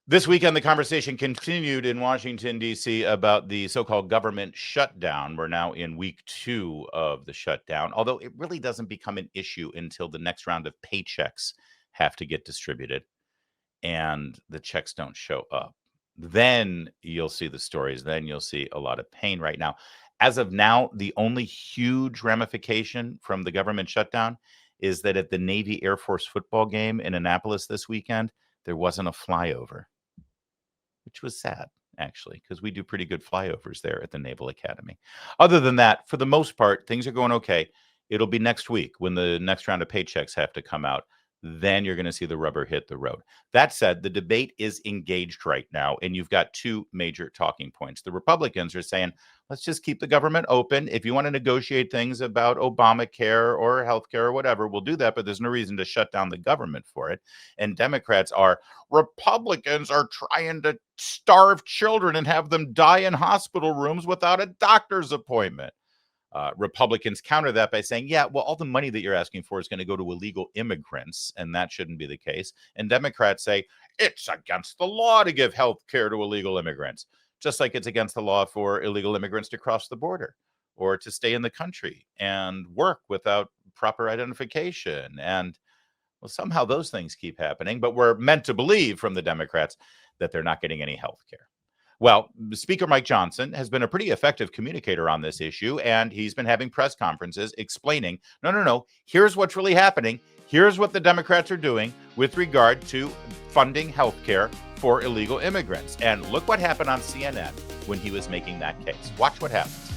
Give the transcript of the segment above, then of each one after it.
This weekend, the conversation continued in Washington, D.C. about the so-called government shutdown. We're now in week 2 of the shutdown, although it really doesn't become an issue until the next round of paychecks have to get distributed and the checks don't show up. Then you'll see the stories. Then you'll see a lot of pain right now. As of now, the only huge ramification from the government shutdown is that at the Navy Air Force football game in Annapolis this weekend, there wasn't a flyover, which was sad, actually, because we do pretty good flyovers there at the Naval Academy. Other than that, for the most part, things are going okay. It'll be next week when the next round of paychecks have to come out. Then you're going to see the rubber hit the road. That said, the debate is engaged right now, and you've got two major talking points. The Republicans are saying, let's just keep the government open. If you want to negotiate things about Obamacare or healthcare or whatever, we'll do that, but there's no reason to shut down the government for it. And Democrats are, Republicans are trying to starve children and have them die in hospital rooms without a doctor's appointment. Republicans counter that by saying, yeah, well, all the money that you're asking for is going to go to illegal immigrants, and that shouldn't be the case. And Democrats say it's against the law to give health care to illegal immigrants, just like it's against the law for illegal immigrants to cross the border or to stay in the country and work without proper identification. And well, somehow those things keep happening, but we're meant to believe from the Democrats that they're not getting any health care. Well, Speaker Mike Johnson has been a pretty effective communicator on this issue, and he's been having press conferences explaining, no, here's what's really happening. Here's what the Democrats are doing with regard to funding health care for illegal immigrants. And look what happened on CNN when he was making that case. Watch what happens.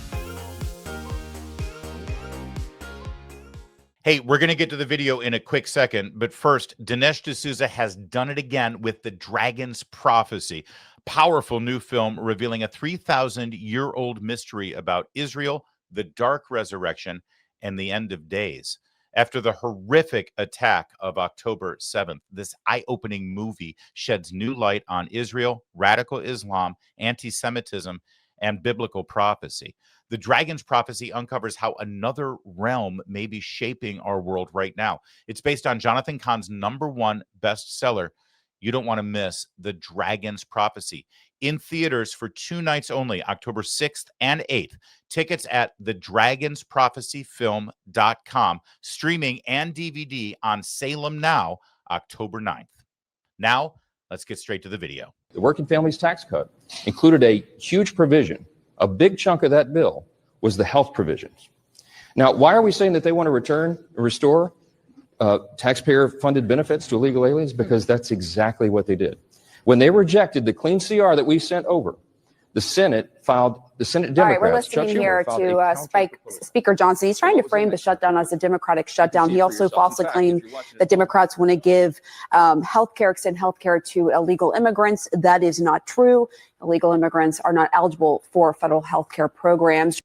Hey, we're going to get to the video in a quick second, but first, Dinesh D'Souza has done it again with The Dragon's Prophecy. Powerful new film revealing a 3,000-year-old mystery about Israel, the dark resurrection, and the end of days. After the horrific attack of October 7th, this eye-opening movie sheds new light on Israel, radical Islam, anti-Semitism, and biblical prophecy. The Dragon's Prophecy uncovers how another realm may be shaping our world right now. It's based on Jonathan Cahn's #1 bestseller. You don't want to miss The Dragon's Prophecy. In theaters for 2 nights only, October 6th and 8th. Tickets at thedragonsprophecyfilm.com. Streaming and DVD on Salem Now, October 9th. Now, let's get straight to the video. The Working Families Tax Cut included a huge provision. A big chunk of that bill was the health provisions. Now, why are we saying that they want to restore taxpayer-funded benefits to illegal aliens? Because that's exactly what they did. When they rejected the clean CR that we sent over, the Senate Democrats. All right, we're listening here to Speaker Johnson. He's trying to frame the shutdown as a Democratic shutdown. He also falsely claimed that Democrats want to give extend health care to illegal immigrants. That is not true. Illegal immigrants are not eligible for federal health care programs.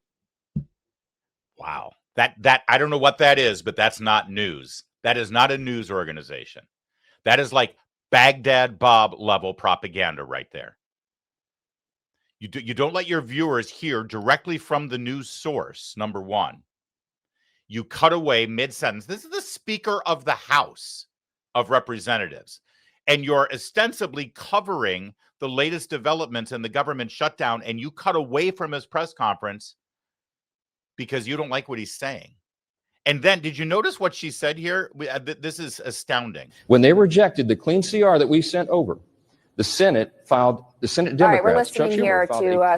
Wow. That I don't know what that is, but that's not news. That is not a news organization. That is like Baghdad Bob level propaganda right there. You don't let your viewers hear directly from the news source, number one. You cut away mid-sentence. This is the Speaker of the House of Representatives. And you're ostensibly covering the latest developments in the government shutdown, and you cut away from his press conference because you don't like what he's saying. And then, did you notice what she said here? This is astounding. When they rejected the clean CR that we sent over, the Senate Democrats. All right, we're listening here to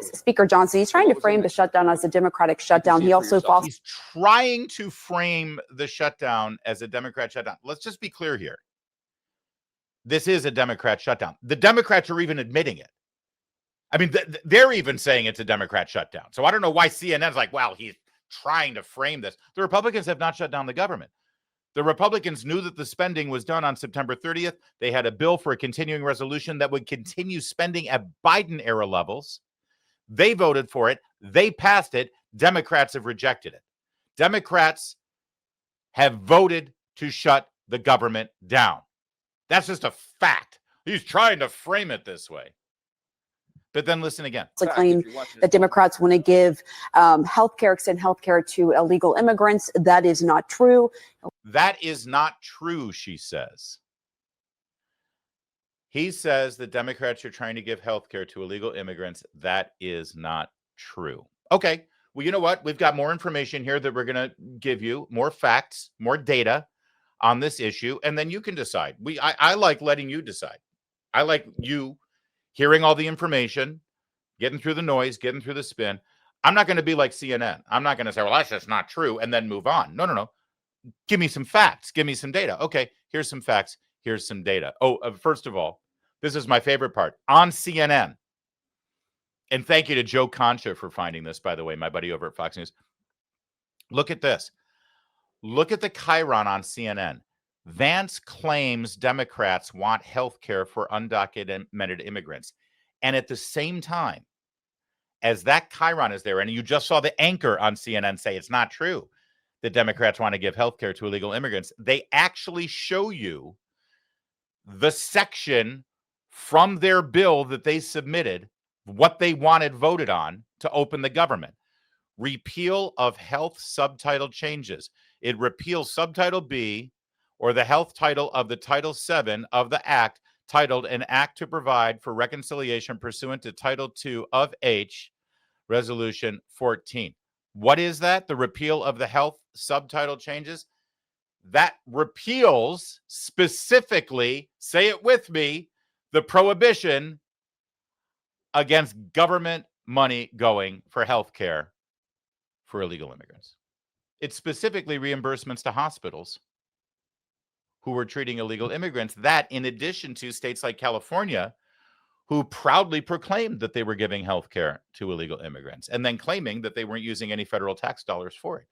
Speaker Johnson. He's trying to frame the shutdown as a Democratic shutdown. He also He's trying to frame the shutdown as a Democrat shutdown. Let's just be clear here. This is a Democrat shutdown. The Democrats are even admitting it. I mean, they're even saying it's a Democrat shutdown. So I don't know why CNN's like, well, he's trying to frame this. The Republicans have not shut down the government. The Republicans knew that the spending was done on September 30th. They had a bill for a continuing resolution that would continue spending at Biden-era levels. They voted for it. They passed it. Democrats have rejected it. Democrats have voted to shut the government down. That's just a fact. He's trying to frame it this way. But then listen again. It's a claim that Democrats want to give extend health care to illegal immigrants. That is not true. That is not true, she says. He says the Democrats are trying to give health care to illegal immigrants. That is not true. Okay. Well, you know what? We've got more information here that we're going to give you, more facts, more data on this issue, and then you can decide. I like letting you decide. I like you hearing all the information, getting through the noise, getting through the spin. I'm not going to be like CNN. I'm not going to say, well, that's just not true, and then move on. No. Give me some facts. Give me some data. Okay, here's some facts. Here's some data. Oh, first of all, this is my favorite part. On CNN, and thank you to Joe Concha for finding this, by the way, my buddy over at Fox News. Look at this. Look at the chyron on CNN. Vance claims Democrats want health care for undocumented immigrants. And at the same time, as that chyron is there, and you just saw the anchor on CNN say it's not true that Democrats want to give health care to illegal immigrants, they actually show you the section from their bill that they submitted, what they wanted voted on to open the government. Repeal of health subtitle changes. It repeals subtitle B or the health title of the Title VII of the Act, titled An Act to Provide for Reconciliation pursuant to Title II of H, Resolution 14. What is that? The repeal of the health subtitle changes? That repeals specifically, say it with me, the prohibition against government money going for health care for illegal immigrants. It's specifically reimbursements to hospitals who were treating illegal immigrants. That, in addition to states like California, who proudly proclaimed that they were giving health care to illegal immigrants and then claiming that they weren't using any federal tax dollars for it.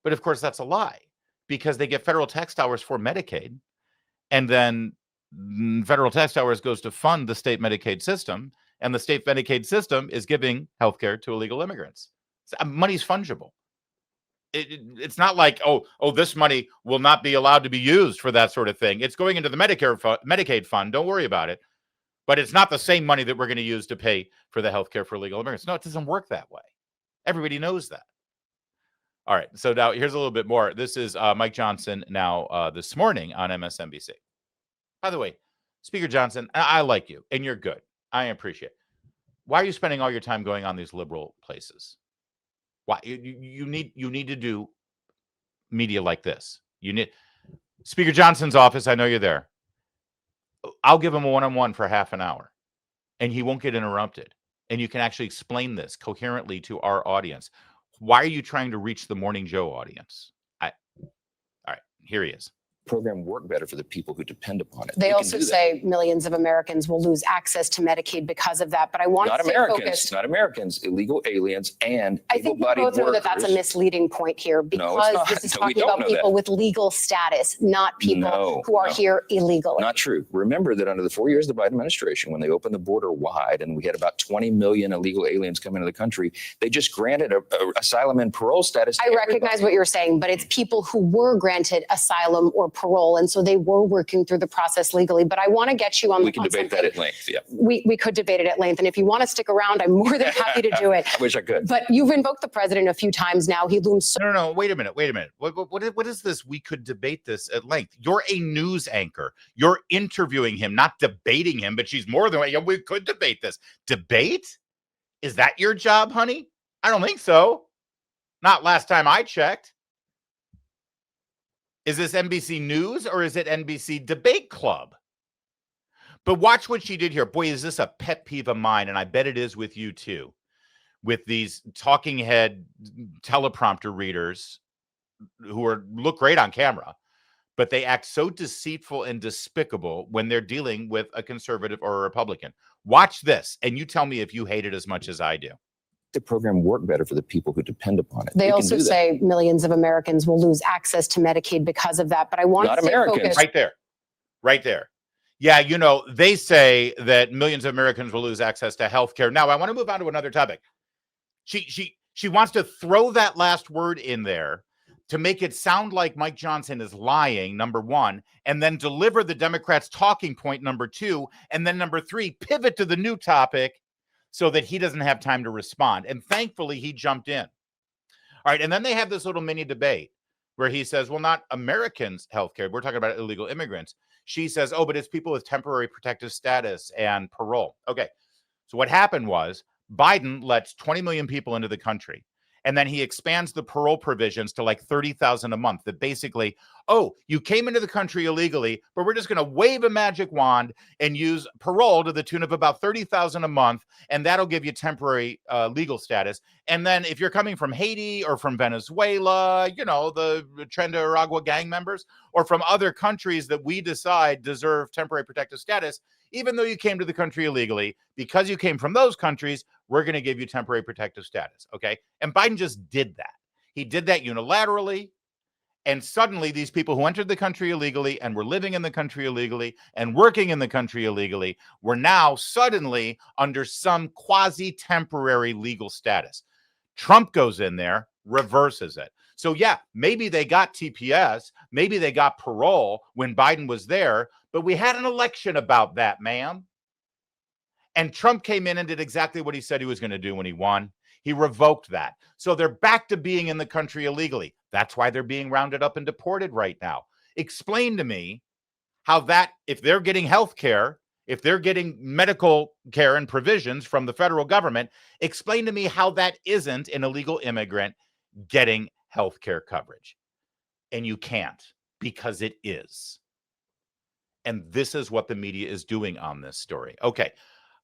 But of course, that's a lie, because they get federal tax dollars for Medicaid, and then federal tax dollars goes to fund the state Medicaid system, and the state Medicaid system is giving health care to illegal immigrants. Money's fungible. It's not like, oh, this money will not be allowed to be used for that sort of thing. It's going into the Medicaid fund. Don't worry about it. But it's not the same money that we're going to use to pay for the health care for illegal immigrants. No, it doesn't work that way. Everybody knows that. All right. So now here's a little bit more. This is Mike Johnson now this morning on MSNBC. By the way, Speaker Johnson, I like you and you're good. I appreciate it. Why are you spending all your time going on these liberal places? Why you need to do media like this? You need Speaker Johnson's office. I know you're there. I'll give him a one-on-one for half an hour, and he won't get interrupted. And you can actually explain this coherently to our audience. Why are you trying to reach the Morning Joe audience? All right, here he is. Program work better for the people who depend upon it. They also say millions of Americans will lose access to Medicaid because of that. But I want to stay focused. Not Americans, illegal aliens and I think we both know that that's a misleading point here, because this is talking about people with legal status, not people who are here illegally. Not true. Remember that under the 4 years of the Biden administration, when they opened the border wide and we had about 20 million illegal aliens come into the country, they just granted a asylum and parole status to everybody. Recognize what you're saying, but it's people who were granted asylum or parole, and so they were working through the process legally. But I want to get you on. We can debate that at length. Yeah, we could debate it at length, and if you want to stick around, I'm more than happy to do it. I wish I could. But you've invoked the president a few times now. He looms. No. Wait a minute. What is this? We could debate this at length. You're a news anchor. You're interviewing him, not debating him. But she's more than we could debate this. Debate? Is that your job, honey? I don't think so. Not last time I checked. Is this NBC News or is it NBC Debate Club? But watch what she did here. Boy, is this a pet peeve of mine, and I bet it is with you too. With these talking head teleprompter readers who look great on camera, but they act so deceitful and despicable when they're dealing with a conservative or a Republican. Watch this, and you tell me if you hate it as much as I do. The program work better for the people who depend upon it. They also say millions of Americans will lose access to Medicaid because of that. But I want to stay focused. Right there. Yeah, they say that millions of Americans will lose access to health care. Now, I want to move on to another topic. She wants to throw that last word in there to make it sound like Mike Johnson is lying, number one, and then deliver the Democrats' talking point, number two, and then number three, pivot to the new topic so that he doesn't have time to respond. And thankfully, he jumped in. All right, and then they have this little mini debate where he says, well, not Americans' health care. We're talking about illegal immigrants. she says, oh, but it's people with temporary protective status and parole. Okay. So what happened was Biden lets 20 million people into the country. And then he expands the parole provisions to like 30,000 a month. That basically, oh, you came into the country illegally, but we're just going to wave a magic wand and use parole to the tune of about 30,000 a month, and that'll give you temporary legal status. And then if you're coming from Haiti or from Venezuela, you know, the Trinidad gang members, or from other countries that we decide deserve temporary protective status, even though you came to the country illegally, because you came from those countries, we're going to give you temporary protective status. Okay. And Biden just did that. He did that unilaterally. And suddenly these people who entered the country illegally and were living in the country illegally and working in the country illegally were now suddenly under some quasi-temporary legal status. Trump goes in there, reverses it. So yeah, maybe they got TPS, maybe they got parole when Biden was there, but we had an election about that, ma'am. And Trump came in and did exactly what he said he was going to do when he won. He revoked that. So they're back to being in the country illegally. That's why they're being rounded up and deported right now. Explain to me how that, if they're getting health care, if they're getting medical care and provisions from the federal government, explain to me how that isn't an illegal immigrant getting health care coverage. And you can't, because it is. And this is what the media is doing on this story. Okay.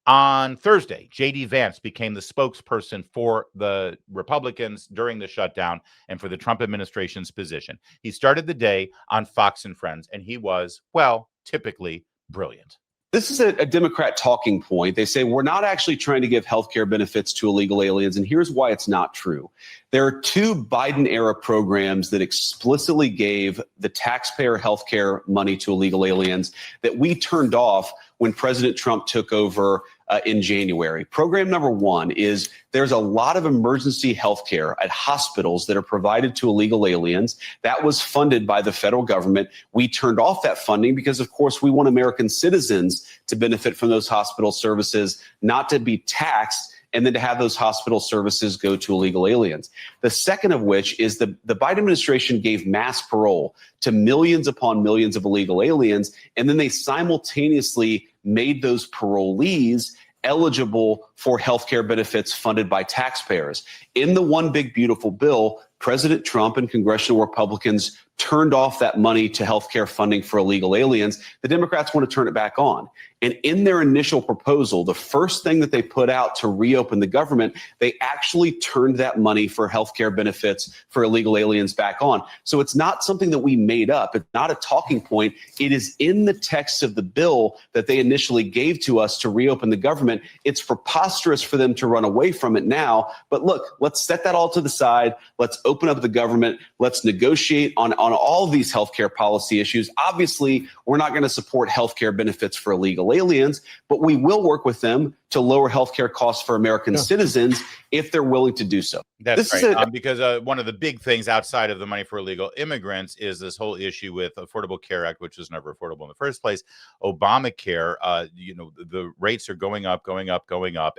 On Thursday, J.D. Vance became the spokesperson for the Republicans during the shutdown and for the Trump administration's position. He started the day on Fox and Friends, and he was, well, typically brilliant. This is a Democrat talking point. They say we're not actually trying to give health care benefits to illegal aliens, and here's why it's not true. There are two Biden-era programs that explicitly gave the taxpayer health care money to illegal aliens that we turned off when President Trump took over in January. Program number one is there's a lot of emergency health care at hospitals that are provided to illegal aliens. That was funded by the federal government. We turned off that funding because, of course, we want American citizens to benefit from those hospital services, not to be taxed and then to have those hospital services go to illegal aliens. The second of which is the Biden administration gave mass parole to millions upon millions of illegal aliens, and then they simultaneously made those parolees eligible for health care benefits funded by taxpayers. In the One Big Beautiful Bill, President Trump and congressional Republicans turned off that money to health care funding for illegal aliens. The Democrats want to turn it back on. And in their initial proposal, the first thing that they put out to reopen the government, they actually turned that money for health care benefits for illegal aliens back on. So it's not something that we made up. It's not a talking point. It is in the text of the bill that they initially gave to us to reopen the government. It's preposterous for them to run away from it now. But look, let's set that all to the side. Let's open up the government. Let's negotiate on all of these healthcare policy issues. Obviously, we're not going to support healthcare benefits for illegal aliens, but we will work with them to lower healthcare costs for American citizens if they're willing to do so. That's right. Because one of the big things outside of the money for illegal immigrants is this whole issue with Affordable Care Act, which was never affordable in the first place. Obamacare, the rates are going up,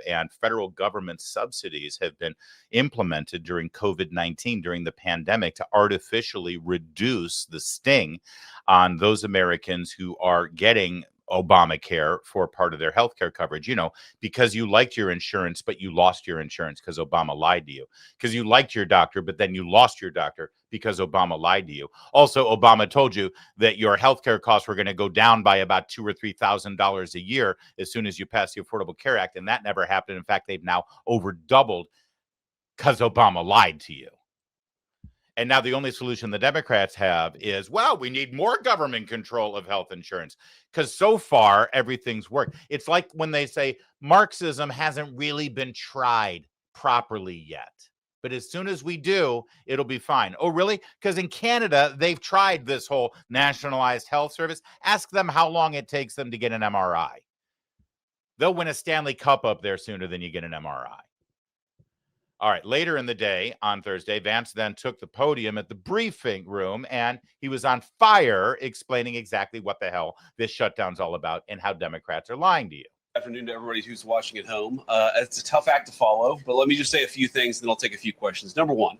and federal government subsidies have been implemented during COVID-19, during the pandemic, to artificially reduce the sting on those Americans who are getting Obamacare for part of their health care coverage, because you liked your insurance, but you lost your insurance because Obama lied to you, because you liked your doctor, but then you lost your doctor because Obama lied to you. Also, Obama told you that your health care costs were going to go down by about $2,000 or $3,000 a year as soon as you pass the Affordable Care Act. And that never happened. In fact, they've now over doubled because Obama lied to you. And now the only solution the Democrats have is, well, we need more government control of health insurance, because so far everything's worked. It's like when they say Marxism hasn't really been tried properly yet, but as soon as we do, it'll be fine. Oh, really? Because in Canada, they've tried this whole nationalized health service. Ask them how long it takes them to get an MRI. They'll win a Stanley Cup up there sooner than you get an MRI. All right, later in the day on Thursday, Vance then took the podium at the briefing room, and he was on fire explaining exactly what the hell this shutdown's all about and how Democrats are lying to you. Good afternoon to everybody who's watching at home. It's a tough act to follow, but let me just say a few things, and then I'll take a few questions. Number one,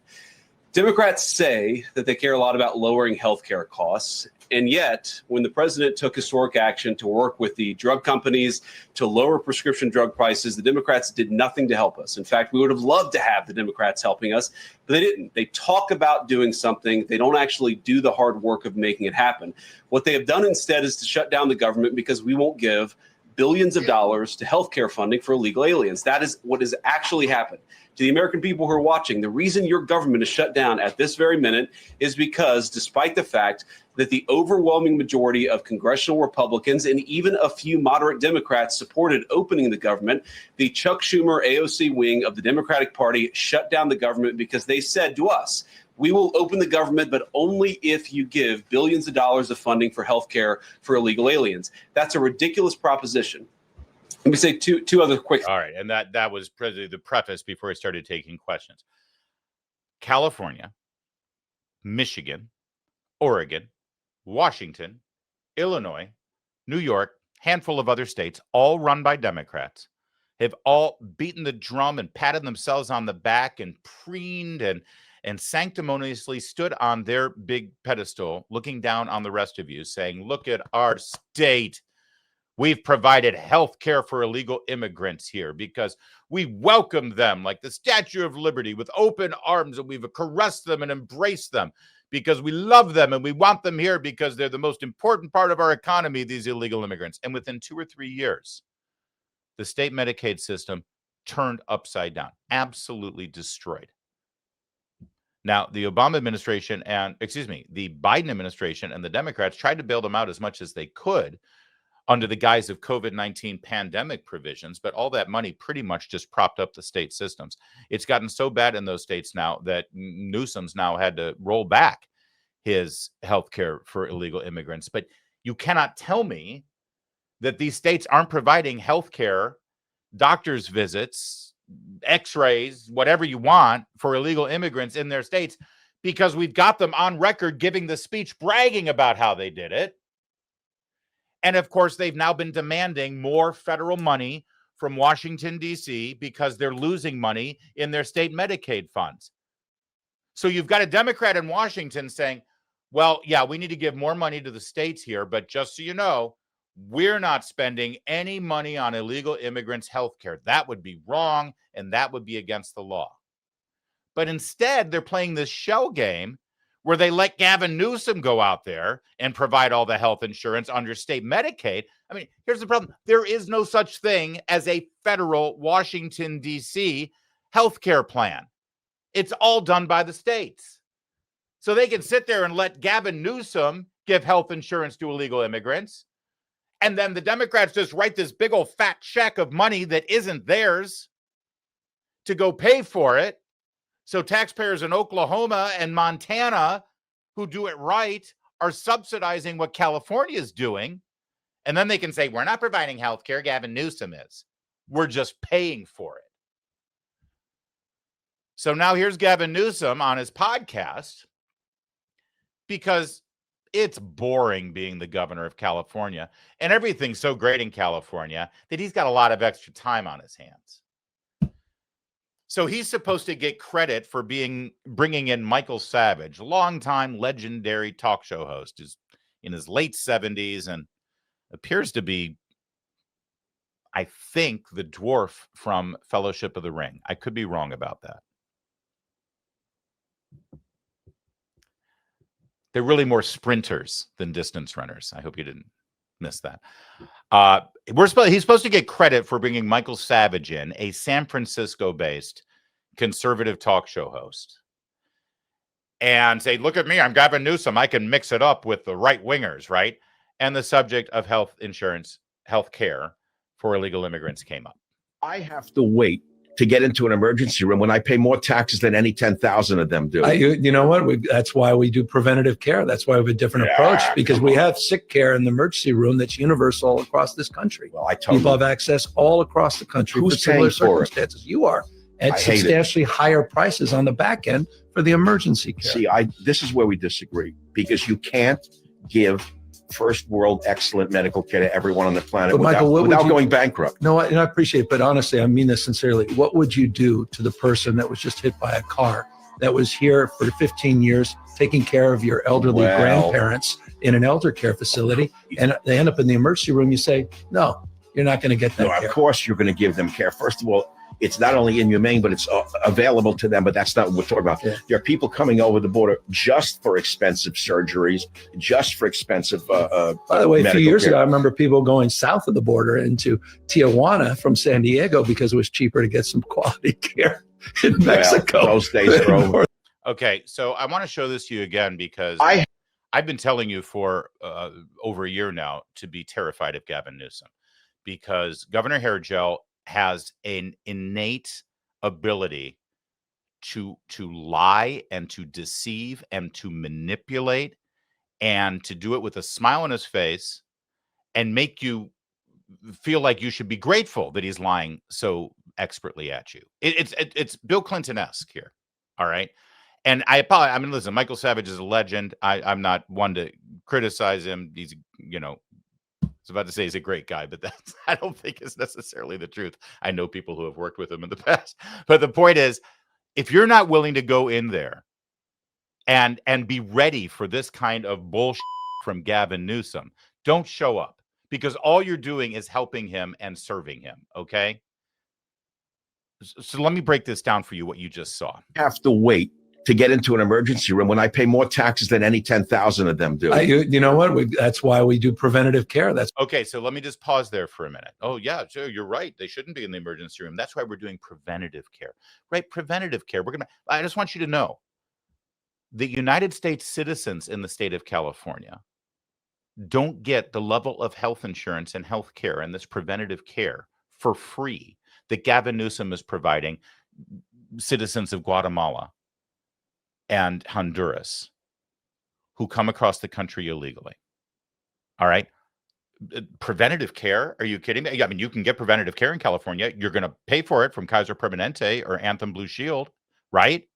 Democrats say that they care a lot about lowering healthcare costs. And yet, when the president took historic action to work with the drug companies to lower prescription drug prices, the Democrats did nothing to help us. In fact, we would have loved to have the Democrats helping us, but they didn't. They talk about doing something. They don't actually do the hard work of making it happen. What they have done instead is to shut down the government because we won't give billions of dollars to healthcare funding for illegal aliens. That is what has actually happened. To the American people who are watching, the reason your government is shut down at this very minute is because, despite the fact that the overwhelming majority of congressional Republicans and even a few moderate Democrats supported opening the government, the Chuck Schumer AOC wing of the Democratic Party shut down the government because they said to us, we will open the government, but only if you give billions of dollars of funding for health care for illegal aliens. That's a ridiculous proposition. Let me say two other quick. All right. And that was the preface before I started taking questions. California, Michigan, Oregon, Washington, Illinois, New York, handful of other states, all run by Democrats, have all beaten the drum and patted themselves on the back and preened and sanctimoniously stood on their big pedestal, looking down on the rest of you, saying, look at our state. We've provided health care for illegal immigrants here because we welcome them like the Statue of Liberty with open arms, and we've caressed them and embraced them because we love them and we want them here because they're the most important part of our economy, these illegal immigrants. And within 2 or 3 years, the state Medicaid system turned upside down, absolutely destroyed. Now, the Obama administration the Biden administration and the Democrats tried to bail them out as much as they could under the guise of COVID-19 pandemic provisions, but all that money pretty much just propped up the state systems. It's gotten so bad in those states now that Newsom's now had to roll back his health care for illegal immigrants. But you cannot tell me that these states aren't providing health care, doctor's visits, x-rays, whatever you want for illegal immigrants in their states, because we've got them on record giving the speech bragging about how they did it. And of course, they've now been demanding more federal money from Washington, D.C., because they're losing money in their state Medicaid funds. So you've got a Democrat in Washington saying, well, yeah, we need to give more money to the states here, but just so you know, we're not spending any money on illegal immigrants' health care. That would be wrong, and that would be against the law. But instead, they're playing this shell game where they let Gavin Newsom go out there and provide all the health insurance under state Medicaid. I mean, here's the problem. There is no such thing as a federal Washington, D.C. healthcare plan. It's all done by the states. So they can sit there and let Gavin Newsom give health insurance to illegal immigrants. And then the Democrats just write this big old fat check of money that isn't theirs to go pay for it. So taxpayers in Oklahoma and Montana who do it right are subsidizing what California is doing. And then they can say, we're not providing health care, Gavin Newsom is. We're just paying for it. So now here's Gavin Newsom on his podcast because it's boring being the governor of California. And everything's so great in California that he's got a lot of extra time on his hands. So he's supposed to get credit for bringing in Michael Savage, longtime legendary talk show host, who's in his late 70s and appears to be, I think, the dwarf from Fellowship of the Ring. I could be wrong about that. They're really more sprinters than distance runners. I hope you didn't miss that. He's supposed to get credit for bringing Michael Savage in, a San Francisco-based conservative talk show host, and say, look at me, I'm Gavin Newsom. I can mix it up with the right-wingers, right? And the subject of health insurance, health care for illegal immigrants came up. I have to wait to get into an emergency room when I pay more taxes than any 10,000 of them do. You know what? That's why we do preventative care. That's why we have a different approach, because we have sick care in the emergency room that's universal across this country. Well, I tell people have access all across the country for similar circumstances. You are at substantially higher prices on the back end for the emergency care. See, this is where we disagree, because you can't give first world excellent medical care to everyone on the planet without going bankrupt. No, I appreciate it, but honestly, I mean this sincerely. What would you do to the person that was just hit by a car that was here for 15 years taking care of your elderly grandparents in an elder care facility, and they end up in the emergency room, you say, no, you're not going to get that care. Of course you're going to give them care. First of all, it's not only inhumane, but it's available to them. But that's not what we're talking about. Yeah. There are people coming over the border just for expensive surgeries, just for expensive By the way, a few years ago, I remember people going south of the border into Tijuana from San Diego because it was cheaper to get some quality care in Mexico. Those days are over. Okay, so I want to show this to you again because I've been telling you for over a year now to be terrified of Gavin Newsom, because Governor Hairgel has an innate ability to lie and to deceive and to manipulate, and to do it with a smile on his face and make you feel like you should be grateful that he's lying so expertly at you. It's Bill Clinton-esque here. All right. And I apologize. I mean, listen, Michael Savage is a legend. I'm not one to criticize him. He's, I was about to say he's a great guy, but that's, I don't think is necessarily the truth. I know people who have worked with him in the past. But the point is, if you're not willing to go in there and be ready for this kind of bullshit from Gavin Newsom, don't show up, because all you're doing is helping him and serving him. Okay. So let me break this down for you, what you just saw. Have to wait to get into an emergency room when I pay more taxes than any 10,000 of them do. You know what? That's why we do preventative care. That's okay. So let me just pause there for a minute. Oh yeah, sure, you're right. They shouldn't be in the emergency room. That's why we're doing preventative care, right? Preventative care. I just want you to know, the United States citizens in the state of California don't get the level of health insurance and health care and this preventative care for free that Gavin Newsom is providing citizens of Guatemala and Honduras who come across the country illegally. All right. Preventative care. Are you kidding me? I mean, you can get preventative care in California. You're going to pay for it from Kaiser Permanente or Anthem Blue Shield, right?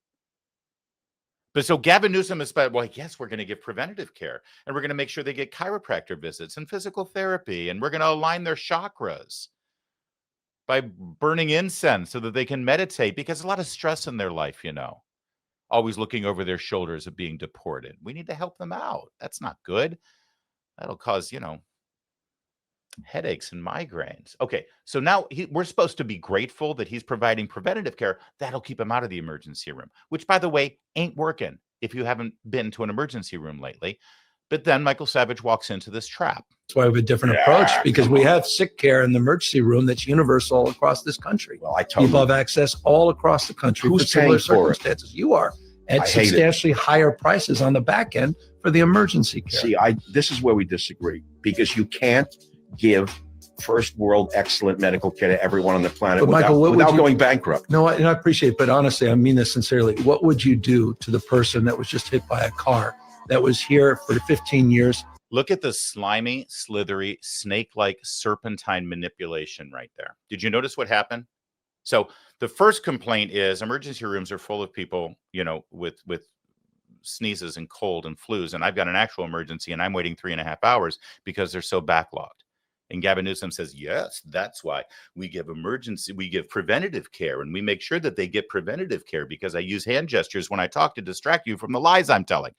But so Gavin Newsom is, well, yes, we're going to give preventative care, and we're going to make sure they get chiropractor visits and physical therapy, and we're going to align their chakras by burning incense so that they can meditate, because a lot of stress in their life, always looking over their shoulders of being deported. We need to help them out. That's not good. That'll cause, headaches and migraines. Okay, so now we're supposed to be grateful that he's providing preventative care. That'll keep him out of the emergency room, which, by the way, ain't working if you haven't been to an emergency room lately. But then Michael Savage walks into this trap. That's why we have a different approach, because we have sick care in the emergency room that's universal across this country. Well, people have access all across the country for similar circumstances. You are at substantially higher prices on the back end for the emergency care. See, this is where we disagree, because you can't give first world excellent medical care to everyone on the planet without going bankrupt. No, I appreciate it, but honestly, I mean this sincerely. What would you do to the person that was just hit by a car that was here for 15 years? Look at the slimy, slithery, snake-like serpentine manipulation right there. Did you notice what happened? So the first complaint is emergency rooms are full of people, with sneezes and cold and flus. And I've got an actual emergency and I'm waiting 3.5 hours because they're so backlogged. And Gavin Newsom says, yes, that's why we give preventative care, and we make sure that they get preventative care because I use hand gestures when I talk to distract you from the lies I'm telling.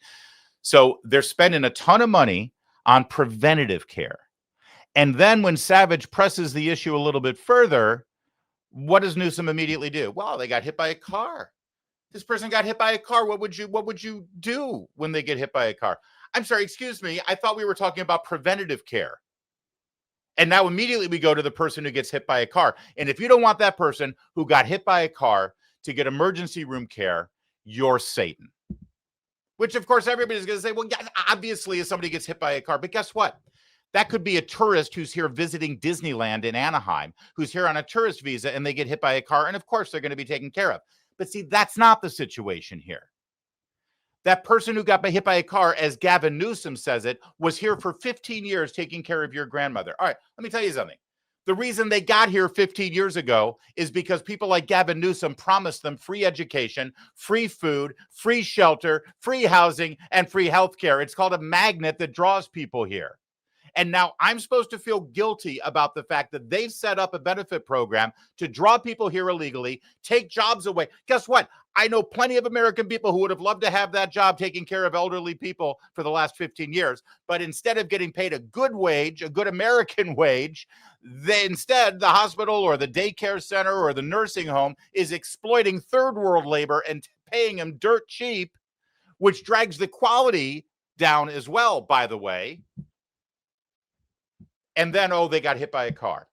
So they're spending a ton of money on preventative care. And then when Savage presses the issue a little bit further, what does Newsom immediately do? Well, they got hit by a car. This person got hit by a car. What would you do when they get hit by a car? I'm sorry, excuse me. I thought we were talking about preventative care. And now immediately we go to the person who gets hit by a car. And if you don't want that person who got hit by a car to get emergency room care, you're Satan. Which, of course, everybody's going to say, well, yeah, obviously, if somebody gets hit by a car. But guess what? That could be a tourist who's here visiting Disneyland in Anaheim, who's here on a tourist visa, and they get hit by a car. And, of course, they're going to be taken care of. But see, that's not the situation here. That person who got hit by a car, as Gavin Newsom says it, was here for 15 years taking care of your grandmother. All right, let me tell you something. The reason they got here 15 years ago is because people like Gavin Newsom promised them free education, free food, free shelter, free housing, and free health care. It's called a magnet that draws people here. And now I'm supposed to feel guilty about the fact that they've set up a benefit program to draw people here illegally, take jobs away. Guess what? I know plenty of American people who would have loved to have that job taking care of elderly people for the last 15 years. But instead of getting paid a good wage, a good American wage, instead the hospital or the daycare center or the nursing home is exploiting third world labor and paying them dirt cheap, which drags the quality down as well, by the way. And then, oh, they got hit by a car.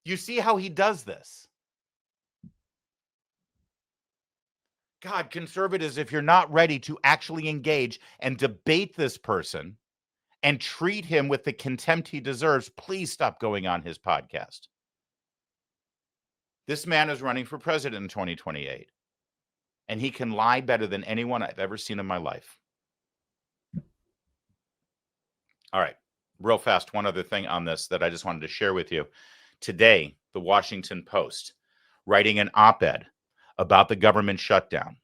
You see how he does this? God, conservatives, if you're not ready to actually engage and debate this person and treat him with the contempt he deserves, please stop going on his podcast. This man is running for president in 2028, and he can lie better than anyone I've ever seen in my life. All right, real fast, one other thing on this that I just wanted to share with you. Today, the Washington Post, writing an op-ed about the government shutdown,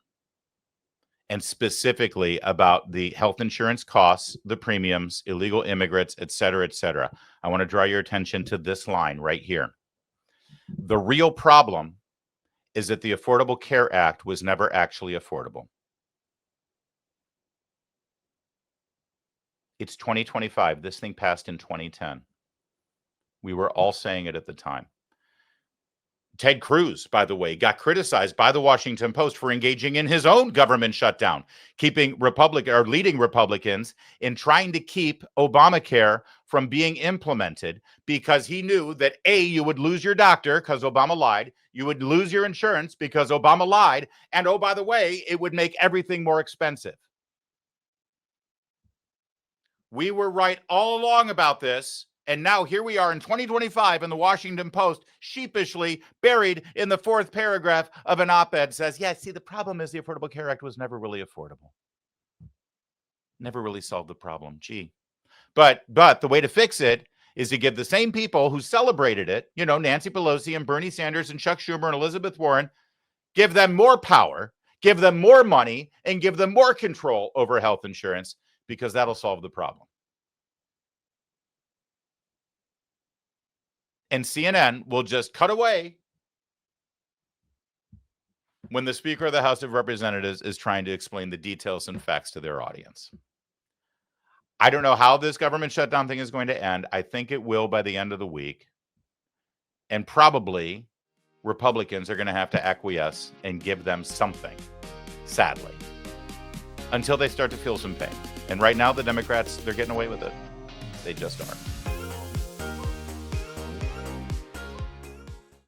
and specifically about the health insurance costs, the premiums, illegal immigrants, et cetera, et cetera. I want to draw your attention to this line right here. The real problem is that the Affordable Care Act was never actually affordable. It's 2025. This thing passed in 2010. We were all saying it at the time. Ted Cruz, by the way, got criticized by the Washington Post for engaging in his own government shutdown, leading Republicans in trying to keep Obamacare from being implemented because he knew that A, you would lose your doctor because Obama lied, you would lose your insurance because Obama lied, and oh, by the way, it would make everything more expensive. We were right all along about this. And now here we are in 2025, and the Washington Post, sheepishly buried in the fourth paragraph of an op-ed, says, yeah, see, the problem is the Affordable Care Act was never really affordable. Never really solved the problem. Gee. But the way to fix it is to give the same people who celebrated it, you know, Nancy Pelosi and Bernie Sanders and Chuck Schumer and Elizabeth Warren, give them more power, give them more money, and give them more control over health insurance, because that'll solve the problem. And CNN will just cut away when the Speaker of the House of Representatives is trying to explain the details and facts to their audience. I don't know how this government shutdown thing is going to end. I think it will by the end of the week. And probably Republicans are going to have to acquiesce and give them something, sadly, until they start to feel some pain. And right now, the Democrats, they're getting away with it. They just are.